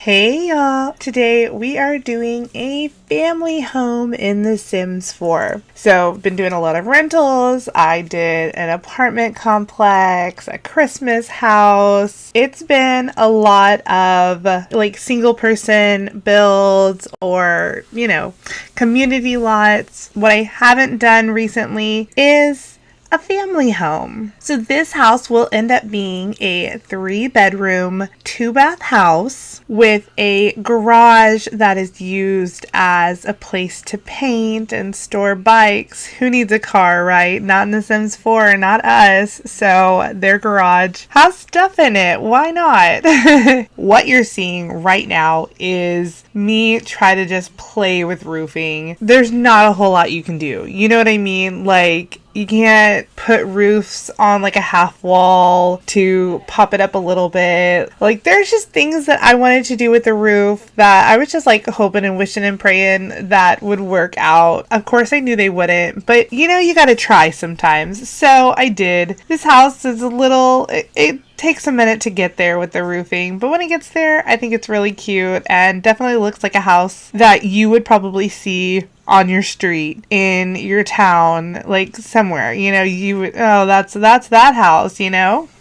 Hey y'all! Today we are doing a family home in The Sims 4. So, been doing a lot of rentals. I did an apartment complex, a Christmas house. It's been a lot of single person builds or, community lots. What I haven't done recently is a family home. So this house will end up being a 3-bedroom, 2-bath house with a garage that is used as a place to paint and store bikes. Who needs a car, right? Not in The Sims 4, not us. So their garage has stuff in it. Why not? What you're seeing right now is me try to just play with roofing. There's not a whole lot you can do. You know what I mean? You can't put roofs on a half wall to pop it up a little bit. There's just things that I wanted to do with the roof that I was just hoping and wishing and praying that would work out. Of course, I knew they wouldn't, but you gotta try sometimes. So I did. This house is it takes a minute to get there with the roofing, but when it gets there, I think it's really cute and definitely looks like a house that you would probably see on your street, in your town, somewhere, you would, that's that house,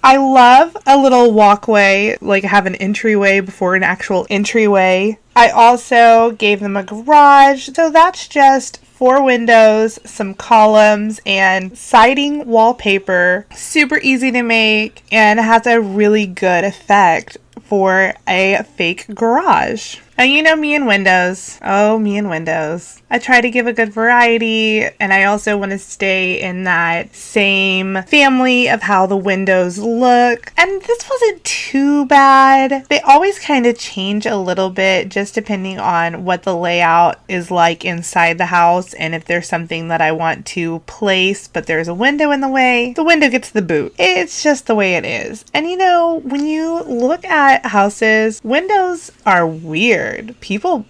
I love a little walkway, have an entryway before an actual entryway. I also gave them a garage, so that's just 4 windows, some columns, and siding wallpaper. Super easy to make and has a really good effect for a fake garage. Now, me and windows. Oh, me and windows. I try to give a good variety, and I also want to stay in that same family of how the windows look. And this wasn't too bad. They always kind of change a little bit just depending on what the layout is like inside the house, and if there's something that I want to place, but there's a window in the way, the window gets the boot. It's just the way it is. And when you look at houses, windows are weird. People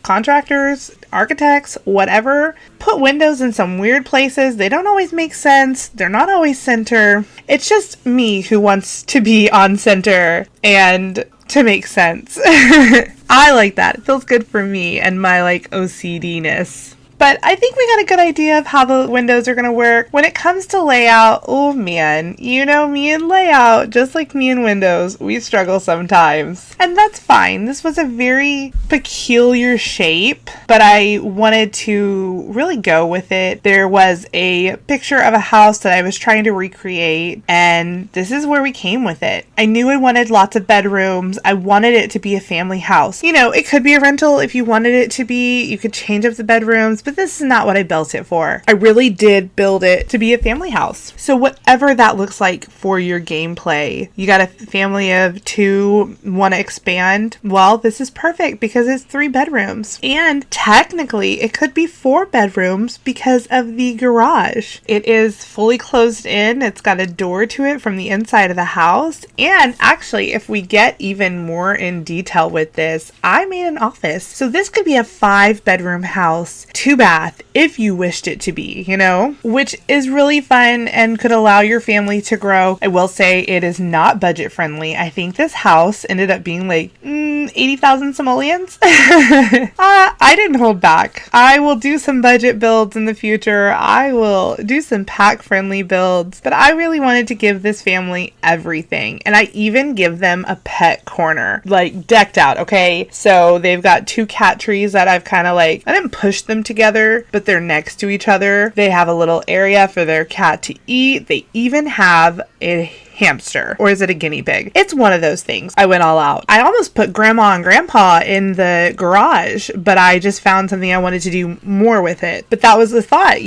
contractors, architects, whatever, put windows in some weird places. They don't always make sense. They're not always center. It's just me who wants to be on center and to make sense. I like that. It feels good for me and my OCD-ness. But I think we got a good idea of how the windows are going to work. When it comes to layout, oh man, me and layout, just like me and windows, we struggle sometimes. And that's fine. This was a very peculiar shape, but I wanted to really go with it. There was a picture of a house that I was trying to recreate, and this is where we came with it. I knew I wanted lots of bedrooms. I wanted it to be a family house. It could be a rental if you wanted it to be. You could change up the bedrooms, but this is not what I built it for. I really did build it to be a family house. So whatever that looks like for your gameplay, you got a family of 2, want to expand, well, this is perfect because it's 3 bedrooms. And technically, it could be 4 bedrooms because of the garage. It is fully closed in. It's got a door to it from the inside of the house. And actually, if we get even more in detail with this, I made an office. So this could be a 5-bedroom house, 2-bath, if you wished it to be, which is really fun and could allow your family to grow. I will say it is not budget friendly. I think this house ended up being 80,000 simoleons. I didn't hold back. I will do some budget builds in the future. I will do some pack friendly builds, but I really wanted to give this family everything. And I even give them a pet corner, decked out. Okay. So they've got 2 cat trees that I've kind of I didn't push them together, but they're next to each other. They have a little area for their cat to eat. They even have a hamster, or is it a guinea pig? It's one of those things. I went all out. I almost put grandma and grandpa in the garage, but I just found something I wanted to do more with it. But that was the thought,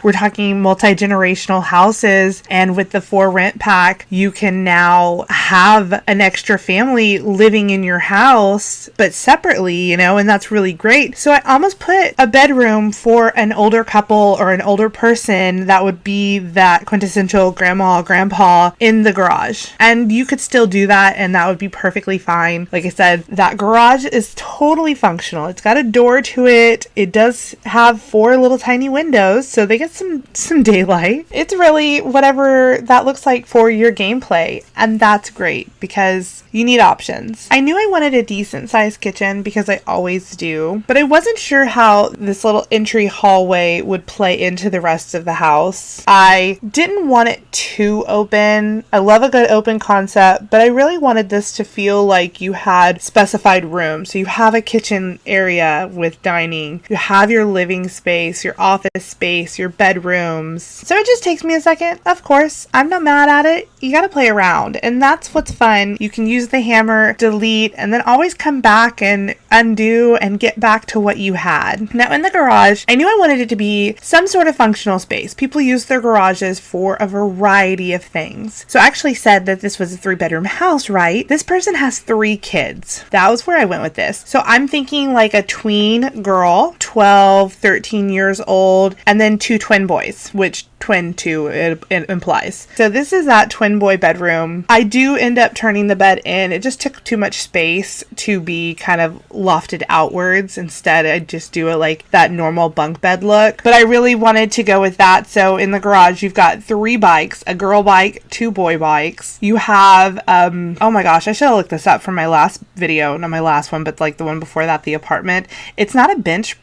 we're talking multi-generational houses, and with the 4 rent pack, you can now have an extra family living in your house, but separately, and that's really great. So I almost put a bedroom for an older couple or an older person that would be that quintessential grandma, grandpa in the garage. And you could still do that, and that would be perfectly fine. Like I said, that garage is totally functional. It's got a door to it. It does have 4 little tiny windows, so they get some daylight. It's really whatever that looks like for your gameplay, and that's great because you need options. I knew I wanted a decent sized kitchen because I always do, but I wasn't sure how this little entry hallway would play into the rest of the house. I didn't want it too open. I love a good open concept, but I really wanted this to feel like you had specified rooms. So you have a kitchen area with dining, you have your living space, your office space, your bedrooms. So it just takes me a second. Of course, I'm not mad at it. You gotta play around, and that's what's fun. You can use the hammer, delete, and then always come back and undo and get back to what you had. Now in the garage, I knew I wanted it to be some sort of functional space. People use their garages for a variety of things. So I actually said that this was a 3-bedroom house, right? This person has 3 kids. That was where I went with this. So I'm thinking like a tween girl, 12, 13 years old, and then 2 twin boys, which twin 2 it implies. So this is that twin boy bedroom. I do end up turning the bed in. It just took too much space to be kind of lofted outwards. Instead, I just do it like that normal bunk bed look. But I really wanted to go with that. So in the garage, you've got 3 bikes, a girl bike, 2 boy bikes. You have, oh my gosh, I should have looked this up from my last video, not my last one, but like the one before that, the apartment. It's not a bench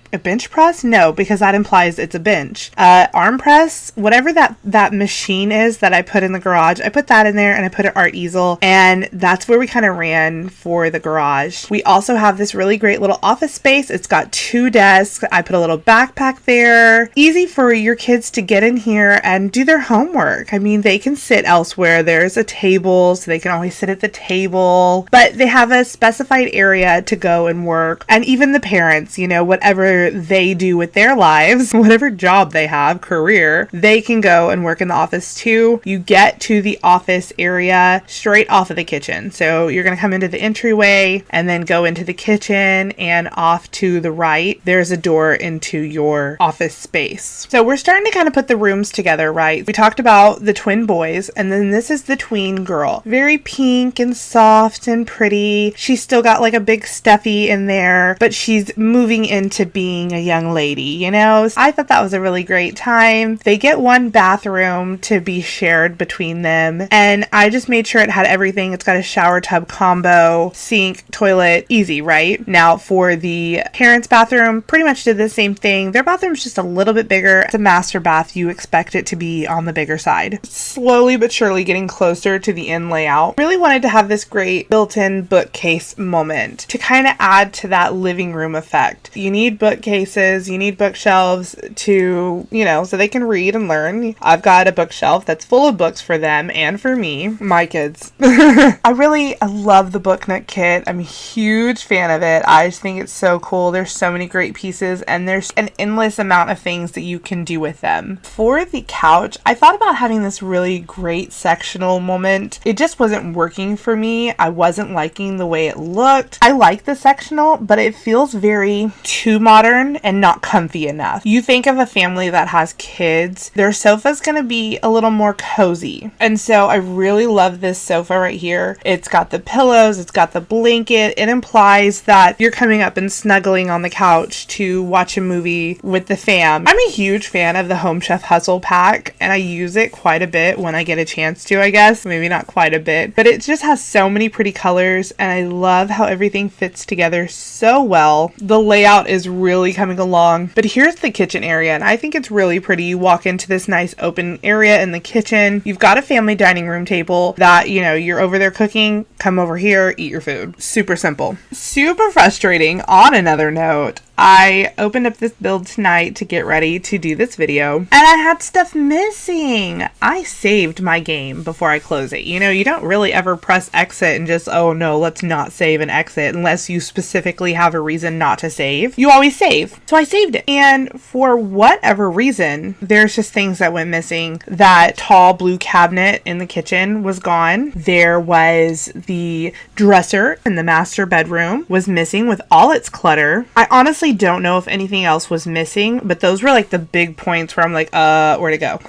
press? No, because that implies it's a bench. Arm press, whatever that machine is that I put in the garage, I put that in there and I put an art easel, and that's where we kind of ran for the garage. We also have this really great little office space. It's got 2 desks. I put a little backpack there. Easy for your kids to get in here and do their homework. I mean, they can sit elsewhere. There's a table, so they can always sit at the table, but they have a specified area to go and work. And even the parents, you know, whatever they do with their lives, whatever job they have, career, they can go and work in the office too. You get to the office area straight off of the kitchen. So you're going to come into the entryway and then go into the kitchen, and off to the right, there's a door into your office space. So we're starting to kind of put the rooms together, right? We talked about the twin boys, and then this is the tween girl. Very pink and soft and pretty. She's still got like a big stuffy in there, but she's moving into being a young lady, you know? I thought that was a really great time. They get 1 bathroom to be shared between them, and I just made sure it had everything. It's got a shower tub combo, sink, toilet, easy, right? Now for the parents' bathroom, pretty much did the same thing. Their bathroom's just a little bit bigger. It's a master bath. You expect it to be on the bigger side. Slowly but surely getting closer to the end layout. Really wanted to have this great built-in bookcase moment to kind of add to that living room effect. You need bookcases, you need bookshelves to, you know, so they can read and learn. I've got a bookshelf that's full of books for them and for me, my kids. I love the Book Nook kit. I'm a huge fan of it. I just think it's so cool. There's so many great pieces, and there's an endless amount of things that you can do with them. For the couch, I thought about having this really great sectional moment. It just wasn't working for me. I wasn't liking the way it looked. I like the sectional, but it feels very too modern and not comfy enough. You think of a family that has kids, their sofa's gonna be a little more cozy. And so I really love this sofa right here. It's got the pillows, it's got the blanket. It implies that you're coming up and snuggling on the couch to watch a movie with the fam. I'm a huge fan of the Home Chef Hustle pack, and I use it quite a bit when I get a chance to, I guess. Maybe not quite a bit, but it just has so many pretty colors, and I love how everything fits together so well. The layout is really coming along, but here's the kitchen area, and I think it's really pretty. You walk into this nice open area in the kitchen. You've got a family dining room table that, you know, you're over there cooking, come over here, eat your food. Super simple. Super frustrating. On another note, I opened up this build tonight to get ready to do this video, and I had stuff missing. I saved my game before I close it. You know, you don't really ever press exit and just, oh no, let's not save and exit unless you specifically have a reason not to save. You always save. So I saved it. And for whatever reason, there's just things that went missing. That tall blue cabinet in the kitchen was gone. There was the dresser in the master bedroom was missing with all its clutter. I honestly honestly don't know if anything else was missing, but those were like the big points where I'm like, where'd it go?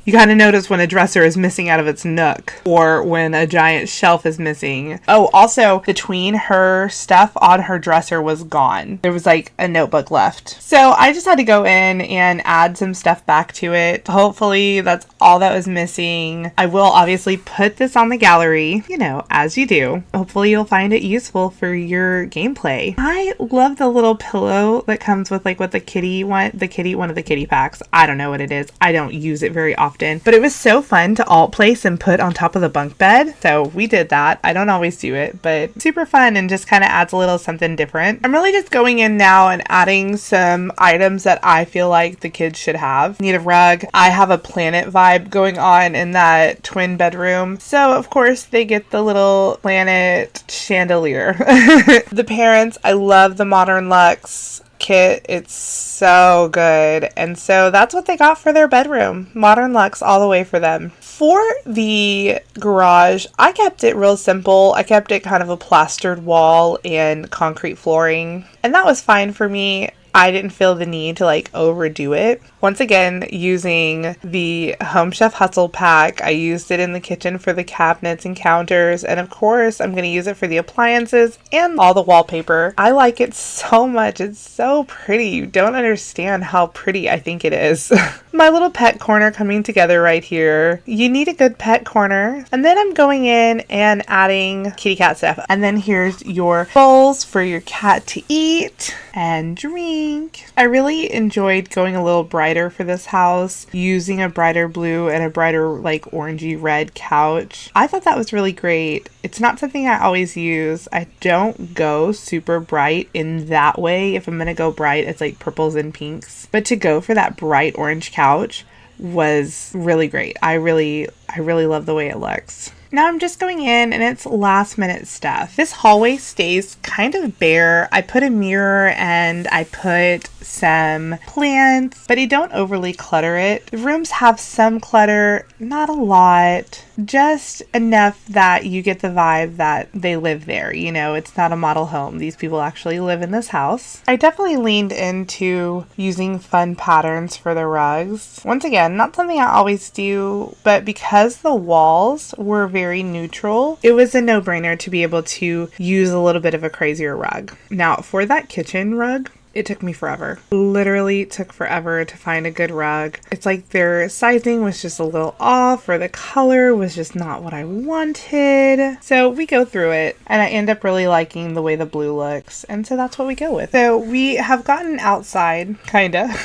You kind of notice when a dresser is missing out of its nook or when a giant shelf is missing. Oh, also between her stuff on her dresser was gone. There was like a notebook left. So I just had to go in and add some stuff back to it. Hopefully that's all that was missing. I will obviously put this on the gallery, you know, as you do. Hopefully you'll find it useful for your gameplay. I love the little pillow that comes with like what the kitty one of the kitty packs. I don't know what it is. I don't use it very often, but it was so fun to alt place and put on top of the bunk bed. So we did that. I don't always do it, but super fun and just kind of adds a little something different. I'm really just going in now and adding some items that I feel like the kids should have. Need a rug. I have a planet vibe going on in that twin bedroom. So of course they get the little planet chandelier. The parents, I love the Modern Luxe kit. It's so good. And so that's what they got for their bedroom. Modern Luxe all the way for them. For the garage, I kept it real simple. I kept it kind of a plastered wall and concrete flooring. And that was fine for me. I didn't feel the need to like overdo it. Once again, using the Home Chef Hustle pack, I used it in the kitchen for the cabinets and counters, and of course I'm going to use it for the appliances and all the wallpaper. I like it so much. It's so pretty. You don't understand how pretty I think it is. My little pet corner coming together right here. You need a good pet corner. And then I'm going in and adding kitty cat stuff. And then here's your bowls for your cat to eat and drink. I really enjoyed going a little brighter for this house, using a brighter blue and a brighter like orangey red couch. I thought that was really great. It's not something I always use. I don't go super bright in that way. If I'm gonna go bright, it's like purples and pinks. But to go for that bright orange couch was really great. I really love the way it looks. Now I'm just going in and it's last minute stuff. This hallway stays kind of bare. I put a mirror and I put some plants, but I don't overly clutter it. The rooms have some clutter, not a lot, just enough that you get the vibe that they live there. You know, it's not a model home. These people actually live in this house. I definitely leaned into using fun patterns for the rugs. Once again, not something I always do, but because the walls were very neutral, it was a no-brainer to be able to use a little bit of a crazier rug. Now, for that kitchen rug, it took me forever. Literally took forever to find a good rug. It's like their sizing was just a little off, or the color was just not what I wanted. So we go through it and I end up really liking the way the blue looks. And so that's what we go with. So we have gotten outside, kinda.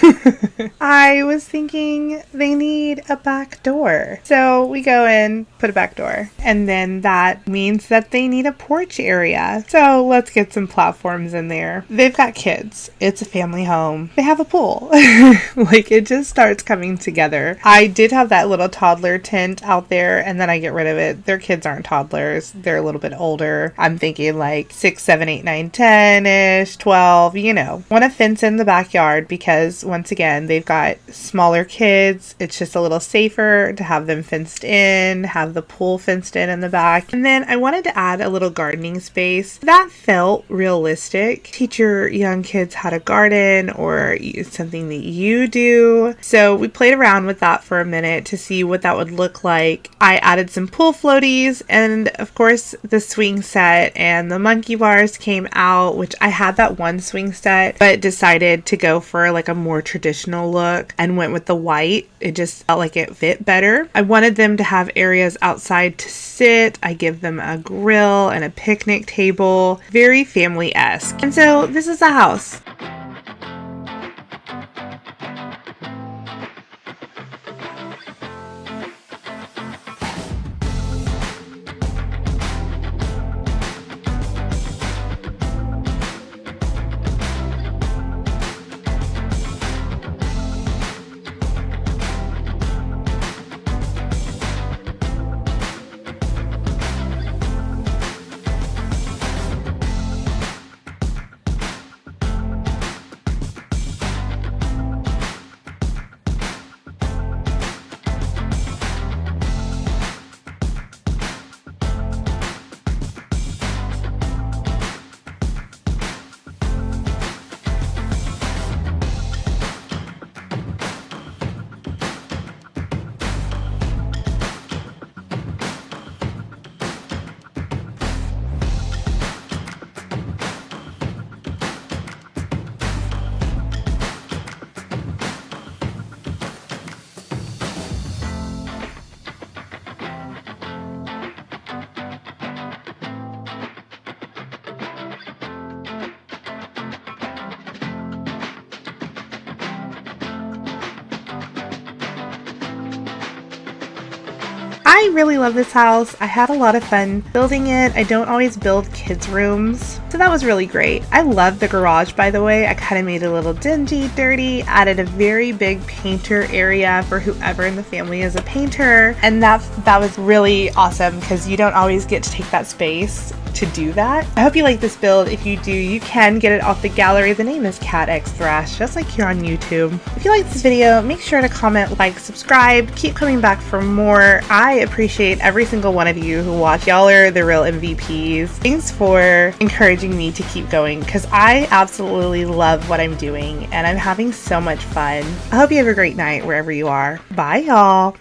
I was thinking they need a back door. So we go in, put a back door. And then that means that they need a porch area. So let's get some platforms in there. They've got kids. It's a family home. They have a pool. Like, it just starts coming together. I did have that little toddler tent out there, and then I get rid of it. Their kids aren't toddlers. They're a little bit older. I'm thinking like 6, 7, 8, 9, 10-ish, 12, you know. Want to fence in the backyard because, once again, they've got smaller kids. It's just a little safer to have them fenced in, have the pool fenced in the back. And then I wanted to add a little gardening space. That felt realistic. Teach your young kids how to garden, or something that you do. So we played around with that for a minute to see what that would look like. I added some pool floaties and of course the swing set, and the monkey bars came out, which I had that one swing set but decided to go for like a more traditional look and went with the white. It just felt like it fit better. I wanted them to have areas outside to sit. I give them a grill and a picnic table, very family-esque. And so this is the house. I really love this house. I had a lot of fun building it. I don't always build kids' rooms, so that was really great. I love the garage, by the way. I kind of made it a little dingy, dirty, added a very big painter area for whoever in the family is a painter, and that was really awesome because you don't always get to take that space to do that. I hope you like this build. If you do, you can get it off the gallery. The name is katxthrash, just like here on YouTube. If you like this video, make sure to comment, like, subscribe, keep coming back for more. I appreciate every single one of you who watch. Y'all are the real MVPs. Thanks for encouraging me to keep going because I absolutely love what I'm doing and I'm having so much fun. I hope you have a great night wherever you are. Bye, y'all.